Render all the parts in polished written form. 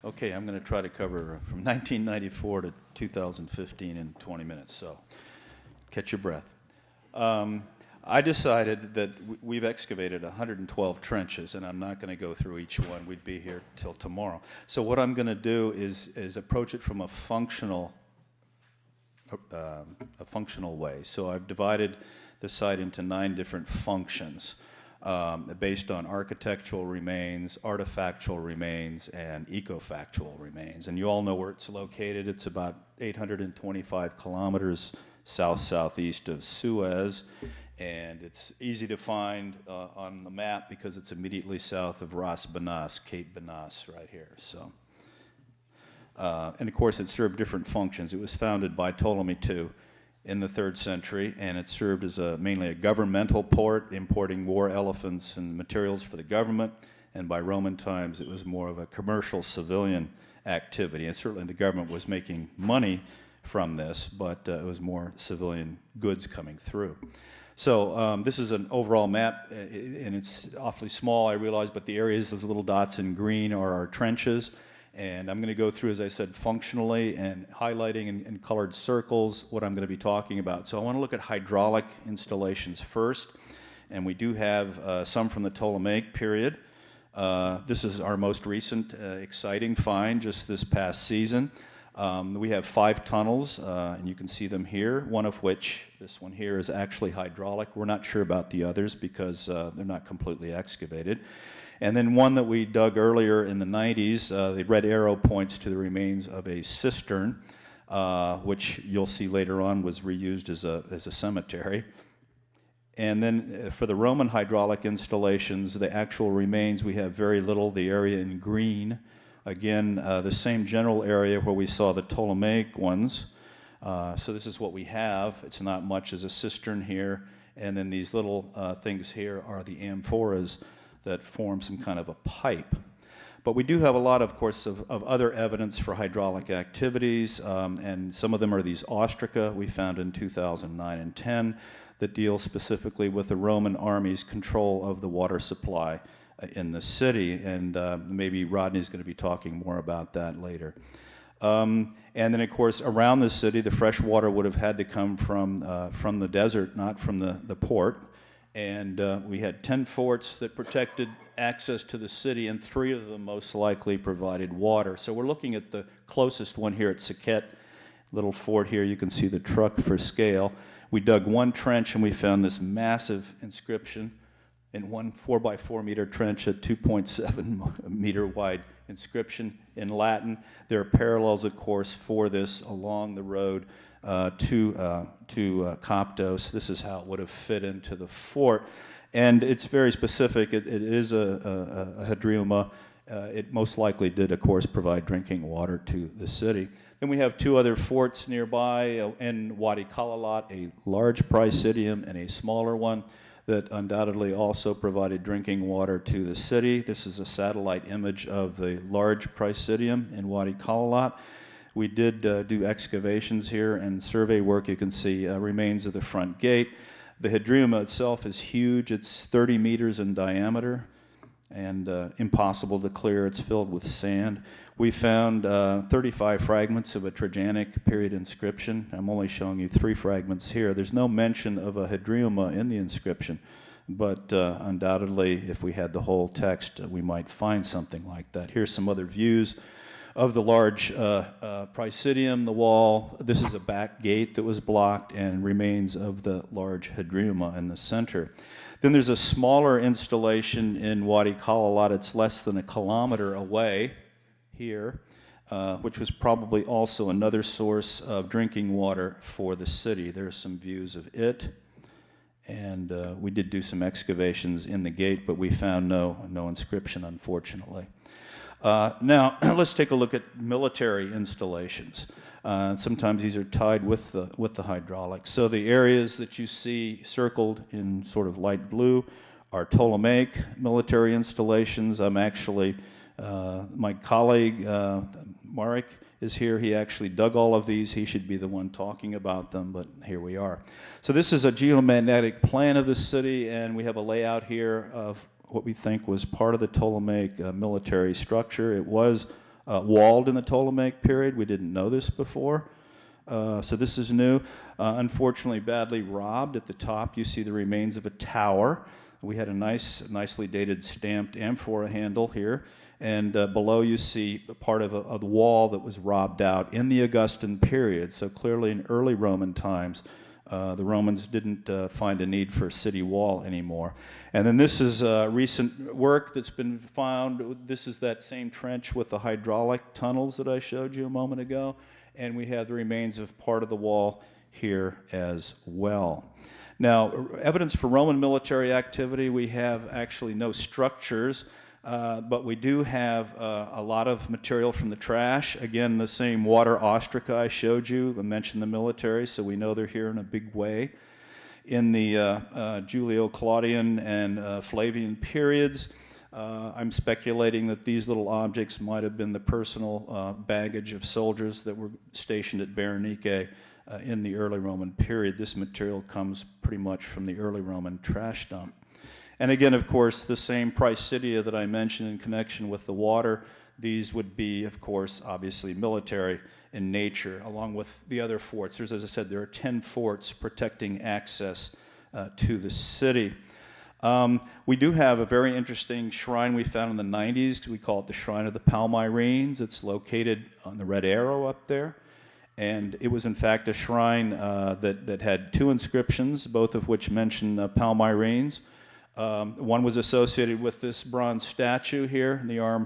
Okay, I'm going to try to cover from 1994 to 2015 in 20 minutes, so catch your breath. I decided that we've excavated 112 trenches, and I'm not going to go through each one. We'd be here till tomorrow. So what I'm going to do is approach it from a functional way. So I've divided the site into 9 different functions based on architectural remains, artifactual remains, and ecofactual remains. And you all know where it's located. It's about 825 kilometers south-southeast of Suez, and it's easy to find on the map because it's immediately south of Ras Benas, Cape Benas, right here. So, and of course, it served different functions. It was founded by Ptolemy II in the 3rd century, and it served as mainly a governmental port, importing war elephants and materials for the government. And by Roman times, it was more of a commercial civilian activity. And certainly the government was making money from this, but it was more civilian goods coming through. So this is an overall map, and it's awfully small, I realize, but the areas, those little dots in green, are our trenches. And I'm going to go through, as I said, functionally and highlighting in colored circles what I'm going to be talking about. So I want to look at hydraulic installations first, and we do have some from the Ptolemaic period. This is our most recent exciting find just this past season. We have 5 tunnels, and you can see them here, one of which, this one here, is actually hydraulic. We're not sure about the others because they're not completely excavated. And then one that we dug earlier in the 90s, the red arrow points to the remains of a cistern, which you'll see later on was reused as a cemetery. And then for the Roman hydraulic installations, the actual remains, we have very little, the area in green. Again, the same general area where we saw the Ptolemaic ones. So this is what we have. It's not much as a cistern here. And then these little things here are the amphoras that form some kind of a pipe. But we do have a lot, of course, of other evidence for hydraulic activities, and some of them are these ostraca we found in 2009 and 10 that deal specifically with the Roman army's control of the water supply in the city, and maybe Rodney's going to be talking more about that later. And then, of course, around the city, the fresh water would have had to come from the desert, not from the port. And we had 10 forts that protected access to the city, and 3 of them most likely provided water. So we're looking at the closest one here at Saket, little fort here. You can see the truck for scale. We dug 1 trench, and we found this massive inscription in 1 4x4 meter trench, a 2.7 meter wide inscription in Latin. There are parallels, of course, for this along the road to Coptos. This is how it would have fit into the fort. And it's very specific. It is a hadriuma. It most likely did, of course, provide drinking water to the city. Then we have 2 other forts nearby in Wadi Kalalat, a large praesidium and a smaller one that undoubtedly also provided drinking water to the city. This is a satellite image of the large praesidium in Wadi Kalalat. We did do excavations here and survey work. You can see remains of the front gate. The hadriuma itself is huge. It's 30 meters in diameter and impossible to clear. It's filled with sand. We found 35 fragments of a Trajanic period inscription. I'm only showing you 3 fragments here. There's no mention of a hadriuma in the inscription, but undoubtedly, if we had the whole text, we might find something like that. Here's some other views of the large praesidium, the wall. This is a back gate that was blocked, and remains of the large hadriuma in the center. Then there's a smaller installation in Wadi Kalalat. It's less than a kilometer away here, which was probably also another source of drinking water for the city. There are some views of it, and we did do some excavations in the gate, but we found no inscription, unfortunately. Now, let's take a look at military installations. Sometimes these are tied with the hydraulics. So the areas that you see circled in sort of light blue are Ptolemaic military installations. I'm actually, my colleague, Marek, is here. He actually dug all of these. He should be the one talking about them, but here we are. So this is a geomagnetic plan of the city, and we have a layout here of what we think was part of the Ptolemaic military structure. It was walled in the Ptolemaic period. We didn't know this before. So this is new. Unfortunately, badly robbed. At the top, you see the remains of a tower. We had a nicely dated stamped amphora handle here. And below you see part of a wall that was robbed out in the Augustan period. So clearly in early Roman times, the Romans didn't find a need for a city wall anymore. And then this is recent work that's been found. This is that same trench with the hydraulic tunnels that I showed you a moment ago. And we have the remains of part of the wall here as well. Now, evidence for Roman military activity, we have actually no structures, but we do have a lot of material from the trash. Again, the same water ostraca I showed you. I mentioned the military, so we know they're here in a big way. In the Julio-Claudian and Flavian periods, I'm speculating that these little objects might have been the personal baggage of soldiers that were stationed at Bérénice in the early Roman period. This material comes pretty much from the early Roman trash dump. And again, of course, the same Praesidia that I mentioned in connection with the water, these would be, of course, obviously military in nature, along with the other forts. As I said, there are 10 forts protecting access to the city. We do have a very interesting shrine we found in the 90s. We call it the Shrine of the Palmyrenes. It's located on the red arrow up there. And it was, in fact, a shrine that had 2 inscriptions, both of which mention Palmyrenes. One was associated with this bronze statue here.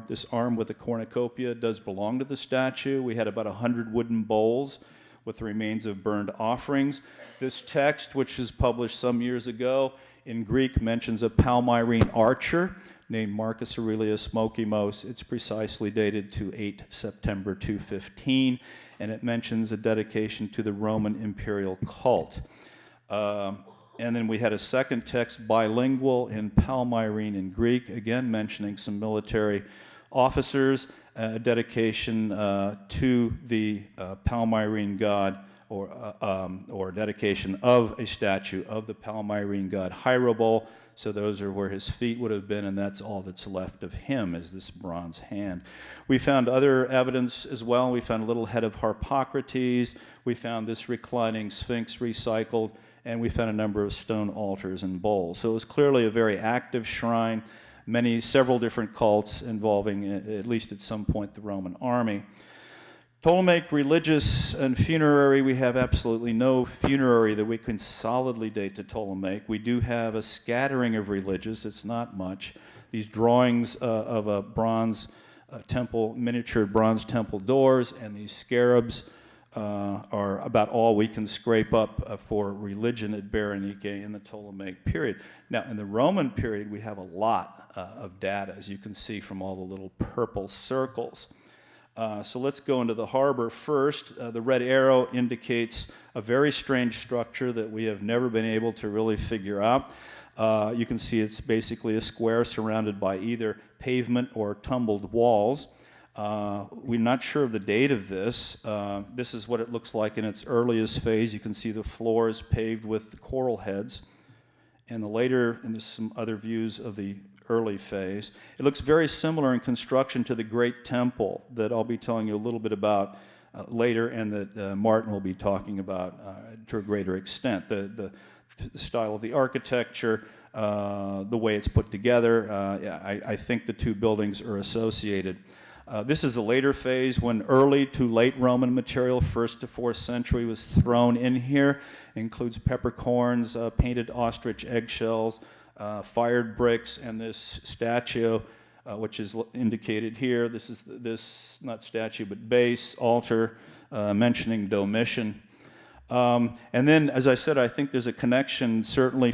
This arm with the cornucopia does belong to the statue. We had about 100 wooden bowls with the remains of burned offerings. This text, which was published some years ago in Greek, mentions a Palmyrene archer named Marcus Aurelius Mokimos. It's precisely dated to 8 September 215, and it mentions a dedication to the Roman imperial cult. And then we had a second text, bilingual in Palmyrene and Greek, again mentioning some military officers, a dedication to the Palmyrene god, or dedication of a statue of the Palmyrene god Hierobol. So those are where his feet would have been, and that's all that's left of him, is this bronze hand. We found other evidence as well. We found a little head of Harpocrates. We found this reclining sphinx recycled, and we found a number of stone altars and bowls. So it was clearly a very active shrine, several different cults involving, at least at some point, the Roman army. Ptolemaic religious and funerary, we have absolutely no funerary that we can solidly date to Ptolemaic. We do have a scattering of religious, it's not much. These drawings of a bronze temple, miniature bronze temple doors, and these scarabs are about all we can scrape up for religion at Bérénice in the Ptolemaic period. Now, in the Roman period, we have a lot of data, as you can see from all the little purple circles. So let's go into the harbor first. The red arrow indicates a very strange structure that we have never been able to really figure out. You can see it's basically a square surrounded by either pavement or tumbled walls. We're not sure of the date of this. This is what it looks like in its earliest phase. You can see the floor is paved with coral heads. And there's some other views of the early phase. It looks very similar in construction to the Great Temple that I'll be telling you a little bit about later, and that Martin will be talking about to a greater extent. The style of the architecture, the way it's put together, I think the two buildings are associated. This is a later phase when early to late Roman material, 1st to 4th century, was thrown in here. It includes peppercorns, painted ostrich eggshells, fired bricks, and this statue, which is indicated here. This is not statue, but base, altar, mentioning Domitian. And then, as I said, I think there's a connection, certainly,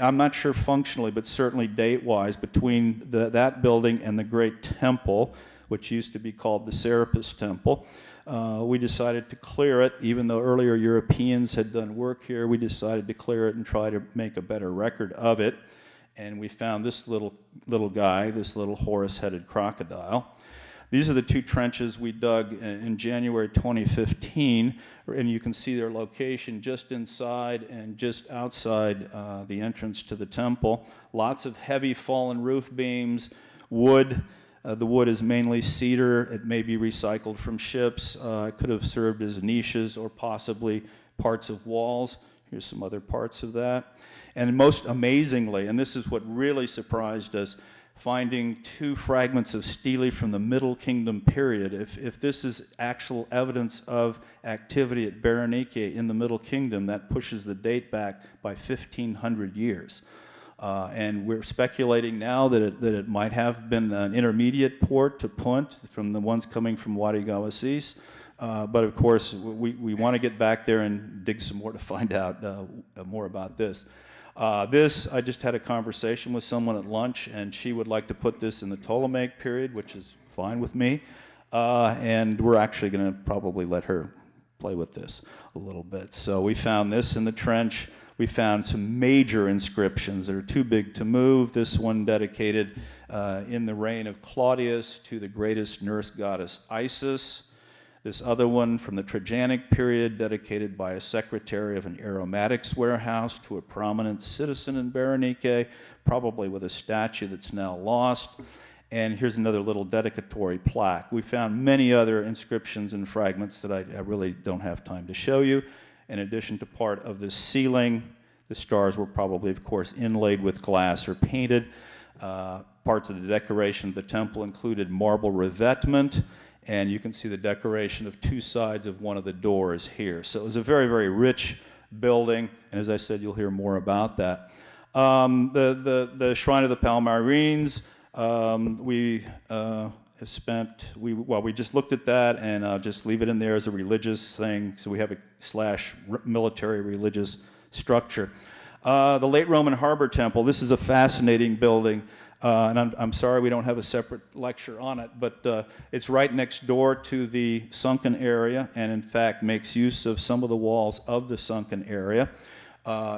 I'm not sure functionally, but certainly date-wise, between that building and the Great Temple, which used to be called the Serapis Temple. We decided to clear it. Even though earlier Europeans had done work here, we decided to clear it and try to make a better record of it. And we found this little guy, this little horse-headed crocodile. These are the two trenches we dug in January 2015, and you can see their location just inside and just outside the entrance to the temple. Lots of heavy fallen roof beams, wood, The wood is mainly cedar. It may be recycled from ships. It could have served as niches or possibly parts of walls. Here's some other parts of that. And most amazingly, and this is what really surprised us, finding 2 fragments of stele from the Middle Kingdom period. If this is actual evidence of activity at Bérénice in the Middle Kingdom, that pushes the date back by 1,500 years. And we're speculating now that it might have been an intermediate port to Punt from the ones coming from Wadi Gawasis. But of course, we want to get back there and dig some more to find out more about this. This, I just had a conversation with someone at lunch, and she would like to put this in the Ptolemaic period, which is fine with me. And we're actually going to probably let her play with this a little bit. So we found this in the trench. We found some major inscriptions that are too big to move. This one dedicated in the reign of Claudius to the greatest nurse goddess Isis. This other one from the Trajanic period, dedicated by a secretary of an aromatics warehouse to a prominent citizen in Bérénice, probably with a statue that's now lost. And here's another little dedicatory plaque. We found many other inscriptions and fragments that I really don't have time to show you. In addition to part of the ceiling, the stars were probably, of course, inlaid with glass or painted. Parts of the decoration of the temple included marble revetment, and you can see the decoration of 2 sides of one of the doors here. So it was a very, very rich building, and as I said, you'll hear more about that. The Shrine of the Palmyrines, we just looked at that, and just leave it in there as a religious thing. So we have a / military religious structure. The late Roman Harbor Temple, this is a fascinating building. And I'm sorry we don't have a separate lecture on it, but it's right next door to the sunken area, and in fact makes use of some of the walls of the sunken area.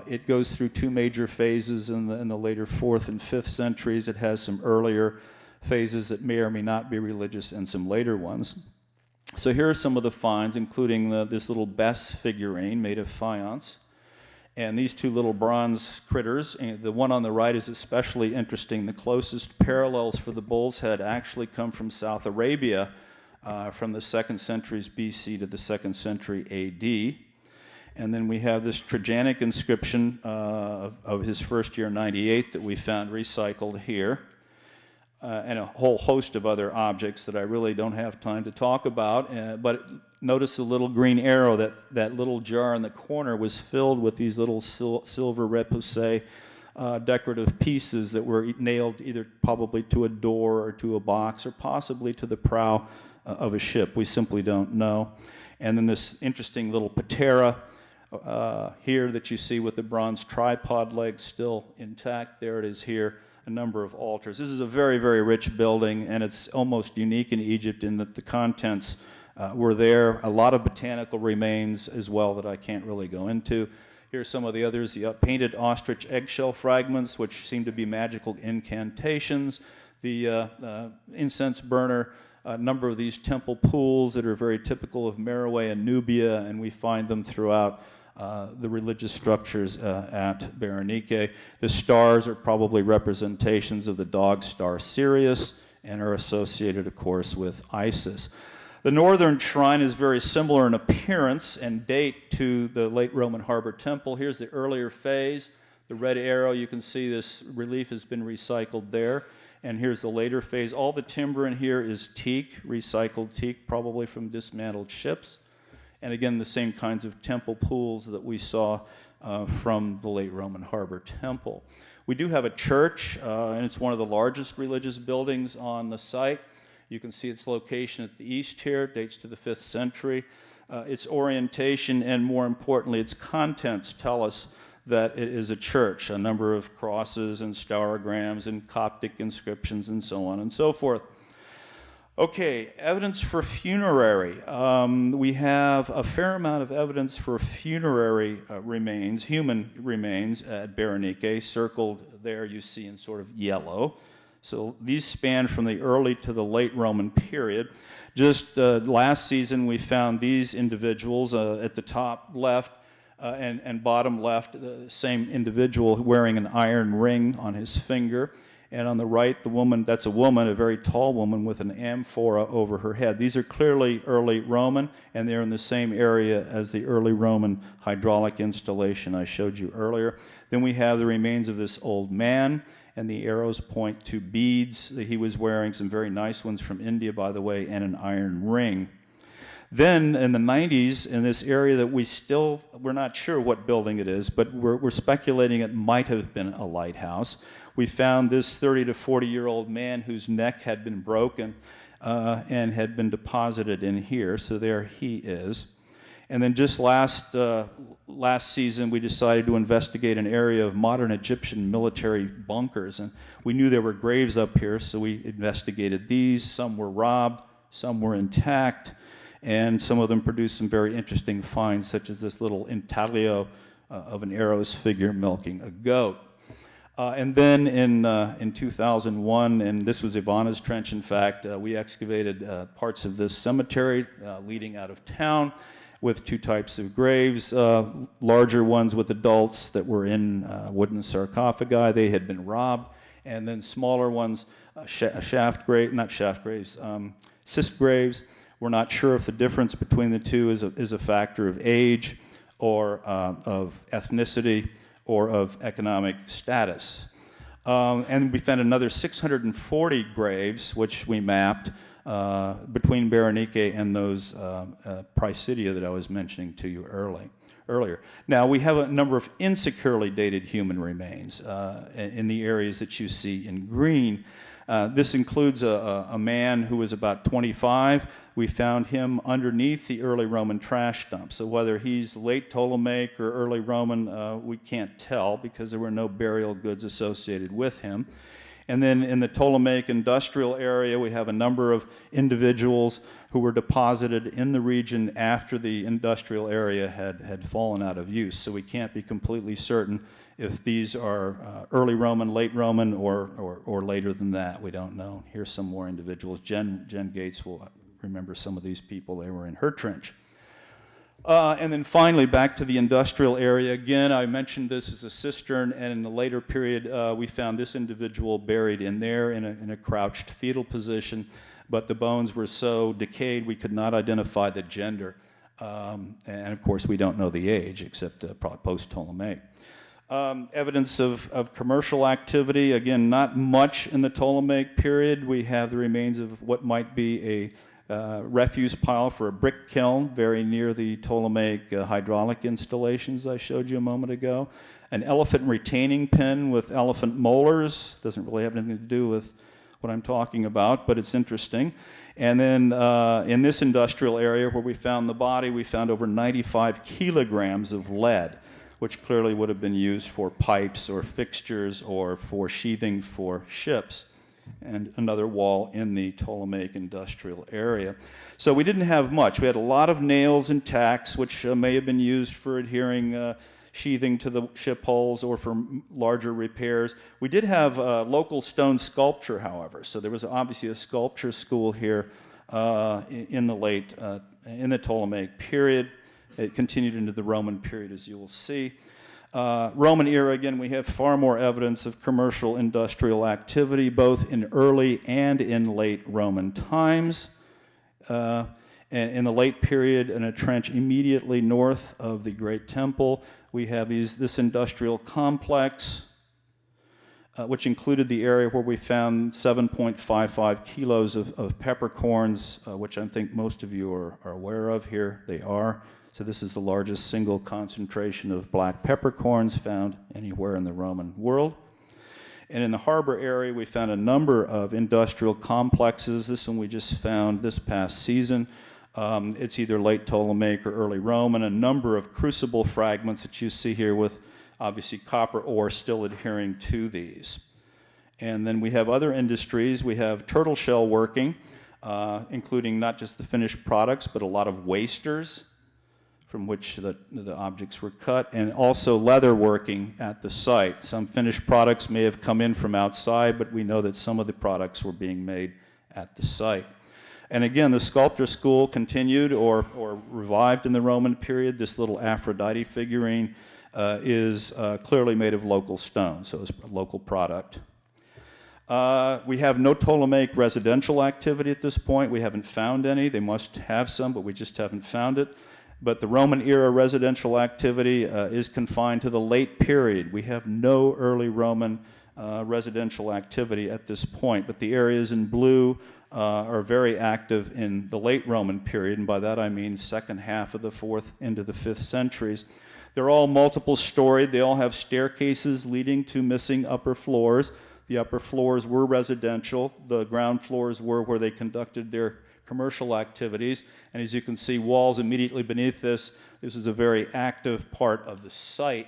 It goes through 2 major phases in the later 4th and 5th centuries. It has some earlier phases that may or may not be religious and some later ones. So here are some of the finds, including this little Bess figurine made of faience. And these 2 little bronze critters, and the one on the right is especially interesting. The closest parallels for the bull's head actually come from South Arabia, from the 2nd centuries BC to the 2nd century AD. And then we have this Trajanic inscription of his first year, 98, that we found recycled here. And a whole host of other objects that I really don't have time to talk about. But notice the little green arrow, that little jar in the corner was filled with these little silver repoussé decorative pieces that were nailed either probably to a door or to a box or possibly to the prow of a ship. We simply don't know. And then this interesting little patera here that you see with the bronze tripod legs still intact. There it is here. A number of altars. This is a very, very rich building, and it's almost unique in Egypt in that the contents were there. A lot of botanical remains as well that I can't really go into. Here's some of the others, the painted ostrich eggshell fragments, which seem to be magical incantations. The incense burner, a number of these temple pools that are very typical of Meroe and Nubia, and we find them throughout the religious structures at Bérénice. The stars are probably representations of the dog star Sirius and are associated, of course, with Isis. The northern shrine is very similar in appearance and date to the late Roman Harbor Temple. Here's the earlier phase. The red arrow, you can see this relief has been recycled there. And here's the later phase. All the timber in here is teak, recycled teak, probably from dismantled ships. And again, the same kinds of temple pools that we saw from the late Roman Harbor Temple. We do have a church, and it's one of the largest religious buildings on the site. You can see its location at the east here, dates to the 5th century. Its orientation and, more importantly, its contents tell us that it is a church. A number of crosses and staurograms and Coptic inscriptions and so on and so forth. Okay, evidence for funerary. We have a fair amount of evidence for funerary remains, human remains at Bérénice, circled there you see in sort of yellow. So these span from the early to the late Roman period. Just last season we found these individuals at the top left and bottom left, the same individual wearing an iron ring on his finger. And on the right, the woman, that's a woman, a very tall woman with an amphora over her head. These are clearly early Roman, and they're in the same area as the early Roman hydraulic installation I showed you earlier. Then we have the remains of this old man, and the arrows point to beads that he was wearing, some very nice ones from India, by the way, and an iron ring. Then in the 90s, in this area that we're not sure what building it is, but we're speculating it might have been a lighthouse. We found this 30 to 40-year-old man whose neck had been broken and had been deposited in here, so there he is. And then just last season, we decided to investigate an area of modern Egyptian military bunkers, and we knew there were graves up here, so we investigated these. Some were robbed, some were intact, and some of them produced some very interesting finds, such as this little intaglio of an Eros figure milking a goat. And then in 2001, and this was Ivana's Trench, in fact, we excavated parts of this cemetery leading out of town with two types of graves, larger ones with adults that were in wooden sarcophagi. They had been robbed. And then smaller ones, cist graves. We're not sure if the difference between the two is a factor of age or of ethnicity or of economic status. And we found another 640 graves, which we mapped between Bérénice and those Praesidia that I was mentioning to you earlier. Now, we have a number of insecurely dated human remains in the areas that you see in green. This includes a man who was about 25. We found him underneath the early Roman trash dump. So whether he's late Ptolemaic or early Roman, we can't tell because there were no burial goods associated with him. And then in the Ptolemaic industrial area, we have a number of individuals who were deposited in the region after the industrial area had fallen out of use. So we can't be completely certain if these are early Roman, late Roman, or later than that. We don't know. Here's some more individuals. Jen Gates will remember some of these people. They were in her trench. And then finally, back to the industrial area. Again, I mentioned this as a cistern, and in the later period, we found this individual buried in there in a crouched fetal position, but the bones were so decayed we could not identify the gender. And of course, we don't know the age, except probably post-Ptolemaic. Evidence of commercial activity, again, not much in the Ptolemaic period. We have the remains of what might be a refuse pile for a brick kiln very near the Ptolemaic hydraulic installations I showed you a moment ago. An elephant retaining pen with elephant molars. Doesn't really have anything to do with what I'm talking about, but it's interesting. And then in this industrial area where we found the body, we found over 95 kilograms of lead, which clearly would have been used for pipes or fixtures or for sheathing for ships. And another wall in the Ptolemaic industrial area. So we didn't have much. We had a lot of nails and tacks, which may have been used for adhering sheathing to the ship hulls or for larger repairs. We did have local stone sculpture, however. So there was obviously a sculpture school here in the Ptolemaic period. It continued into the Roman period, as you will see. Roman era, again, we have far more evidence of commercial industrial activity, both in early and in late Roman times. And in the late period, in a trench immediately north of the Great Temple, we have this industrial complex, which included the area where we found 7.55 kilos of peppercorns, which I think most of you are aware of. Here they are. So this is the largest single concentration of black peppercorns found anywhere in the Roman world. And in the harbor area, we found a number of industrial complexes. This one we just found this past season. It's either late Ptolemaic or early Roman. A number of crucible fragments that you see here with obviously copper ore still adhering to these. And then we have other industries. We have turtle shell working, including not just the finished products, but a lot of wasters from which the objects were cut, and also leather working at the site. Some finished products may have come in from outside, but we know that some of the products were being made at the site. And again, the sculpture school continued or revived in the Roman period. This little Aphrodite figurine is clearly made of local stone, so it's a local product. We have no Ptolemaic residential activity at this point. We haven't found any. They must have some, but we just haven't found it. But the Roman era residential activity is confined to the late period. We have no early Roman residential activity at this point, but the areas in blue are very active in the late Roman period, and by that I mean second half of the 4th into the 5th centuries. They're all multiple storied. They all have staircases leading to missing upper floors. The upper floors were residential. The ground floors were where they conducted their commercial activities. And as you can see, walls immediately beneath this. This is a very active part of the site.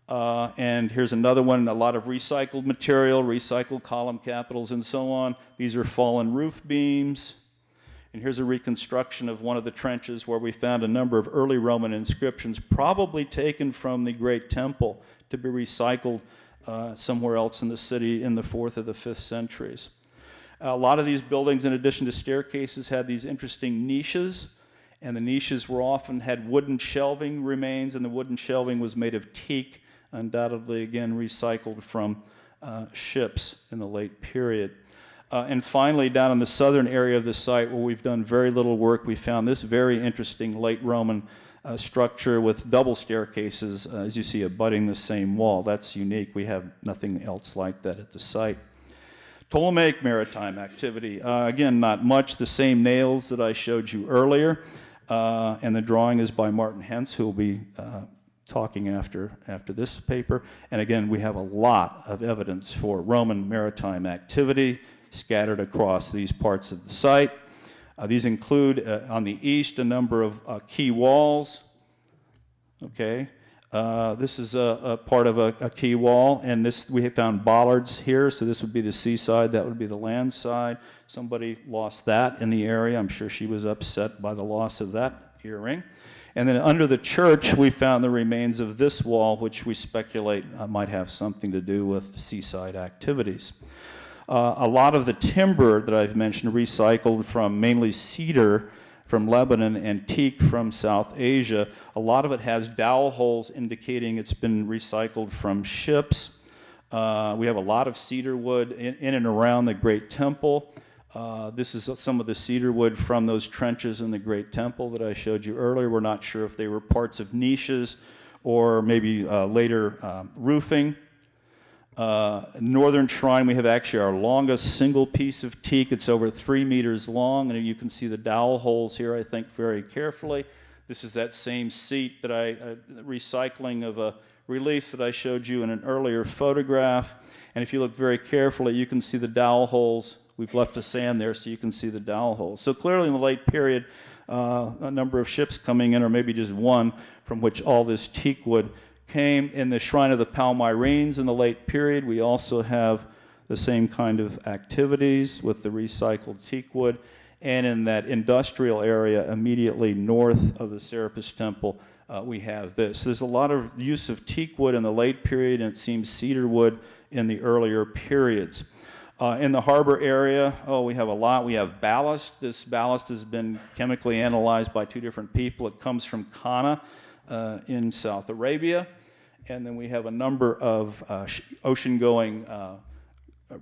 And here's another one, a lot of recycled material, recycled column capitals and so on. These are fallen roof beams. And here's a reconstruction of one of the trenches where we found a number of early Roman inscriptions, probably taken from the Great Temple to be recycled somewhere else in the city in the 4th or the 5th centuries. A lot of these buildings, in addition to staircases, had these interesting niches, and the niches were often had wooden shelving remains, and the wooden shelving was made of teak, undoubtedly, again, recycled from ships in the late period. And finally, down in the southern area of the site where we've done very little work, we found this very interesting late Roman structure with double staircases, as you see, abutting the same wall. That's unique. We have nothing else like that at the site. Ptolemaic maritime activity. Again, not much. The same nails that I showed you earlier. And the drawing is by Martin Hentz, who will be talking after this paper. And again, we have a lot of evidence for Roman maritime activity scattered across these parts of the site. These include, on the east, a number of quay walls. Okay. This is a part of a quay wall, and this we have found bollards here, so this would be the seaside, that would be the land side. Somebody lost that in the area. I'm sure she was upset by the loss of that earring. And then under the church, we found the remains of this wall, which we speculate might have something to do with seaside activities. A lot of the timber that I've mentioned recycled from mainly cedar from Lebanon and teak from South Asia. A lot of it has dowel holes indicating it's been recycled from ships. We have a lot of cedar wood in and around the Great Temple. This is some of the cedar wood from those trenches in the Great Temple that I showed you earlier. We're not sure if they were parts of niches or maybe later roofing. Northern Shrine, we have actually our longest single piece of teak. It's over 3 meters long, and you can see the dowel holes here, I think, very carefully. This is that same seat that recycling of a relief that I showed you in an earlier photograph. And if you look very carefully, you can see the dowel holes. We've left the sand there so you can see the dowel holes. So clearly in the late period, a number of ships coming in, or maybe just one, from which all this teak wood came. In the Shrine of the Palmyrenes in the late period, we also have the same kind of activities with the recycled teak wood. And in that industrial area immediately north of the Serapis Temple, we have this. There's a lot of use of teak wood in the late period, and it seems cedar wood in the earlier periods. In the harbor area, we have a lot. We have ballast. This ballast has been chemically analyzed by 2 different people. It comes from Cana in South Arabia. And then we have a number of ocean-going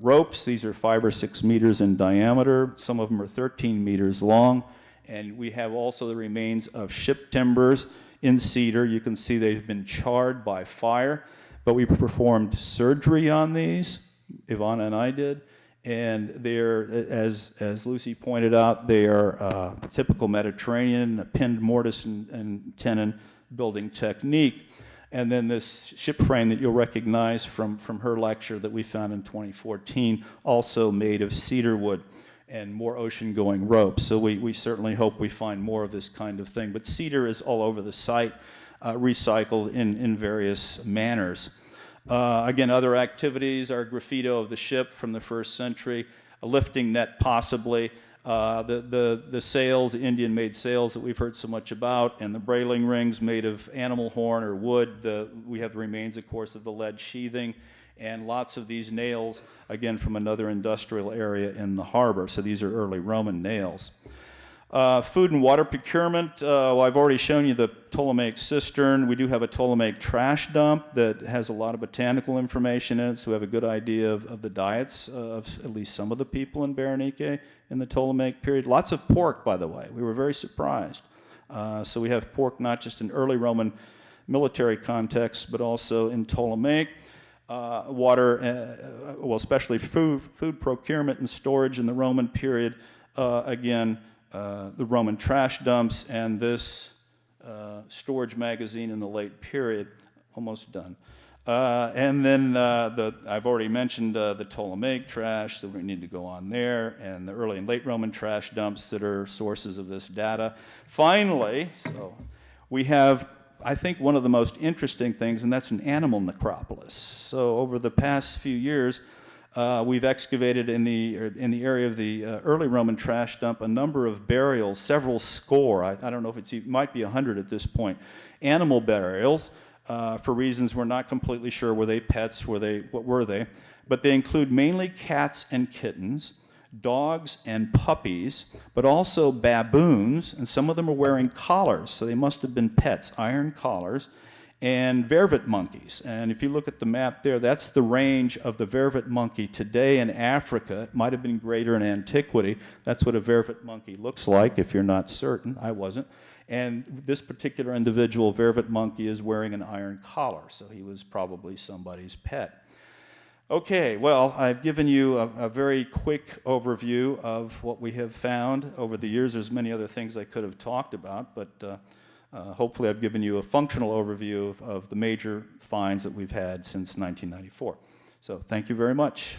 ropes. These are 5 or 6 meters in diameter. Some of them are 13 meters long. And we have also the remains of ship timbers in cedar. You can see they've been charred by fire. But we performed surgery on these. Ivana and I did. And they're, as Lucy pointed out, they are typical Mediterranean, pinned mortise and tenon building technique. And then this ship frame that you'll recognize from her lecture that we found in 2014, also made of cedar wood and more ocean-going ropes. So we certainly hope we find more of this kind of thing. But cedar is all over the site, recycled in various manners. Again, other activities are graffito of the ship from the 1st century, a lifting net possibly, the sails, the Indian-made sails that we've heard so much about, and the brailing rings made of animal horn or wood. We have the remains, of course, of the lead sheathing, and lots of these nails, again, from another industrial area in the harbor. So these are early Roman nails. Food and water procurement, well, I've already shown you the Ptolemaic cistern. We do have a Ptolemaic trash dump that has a lot of botanical information in it, so we have a good idea of the diets of at least some of the people in Bérénice in the Ptolemaic period. Lots of pork, by the way. We were very surprised. So we have pork not just in early Roman military context, but also in Ptolemaic. Water, well, especially food procurement and storage in the Roman period. Again, the Roman trash dumps and this storage magazine in the late period, almost done. And then I've already mentioned the Ptolemaic trash, so we need to go on there, and the early and late Roman trash dumps that are sources of this data. Finally, so we have, I think, one of the most interesting things, and that's an animal necropolis. So over the past few years, we've excavated in the area of the early Roman trash dump a number of burials, several score. I don't know if it might be 100 at this point. Animal burials, for reasons we're not completely sure. Were they pets? What were they? But they include mainly cats and kittens, dogs and puppies, but also baboons, and some of them are wearing collars, so they must have been pets, iron collars, and vervet monkeys. And if you look at the map there, that's the range of the vervet monkey today in Africa. It might have been greater in antiquity. That's what a vervet monkey looks like, if you're not certain. I wasn't. And this particular individual, vervet monkey, is wearing an iron collar, so he was probably somebody's pet. Okay, well, I've given you a very quick overview of what we have found over the years. There's many other things I could have talked about, but hopefully I've given you a functional overview of the major finds that we've had since 1994. So thank you very much.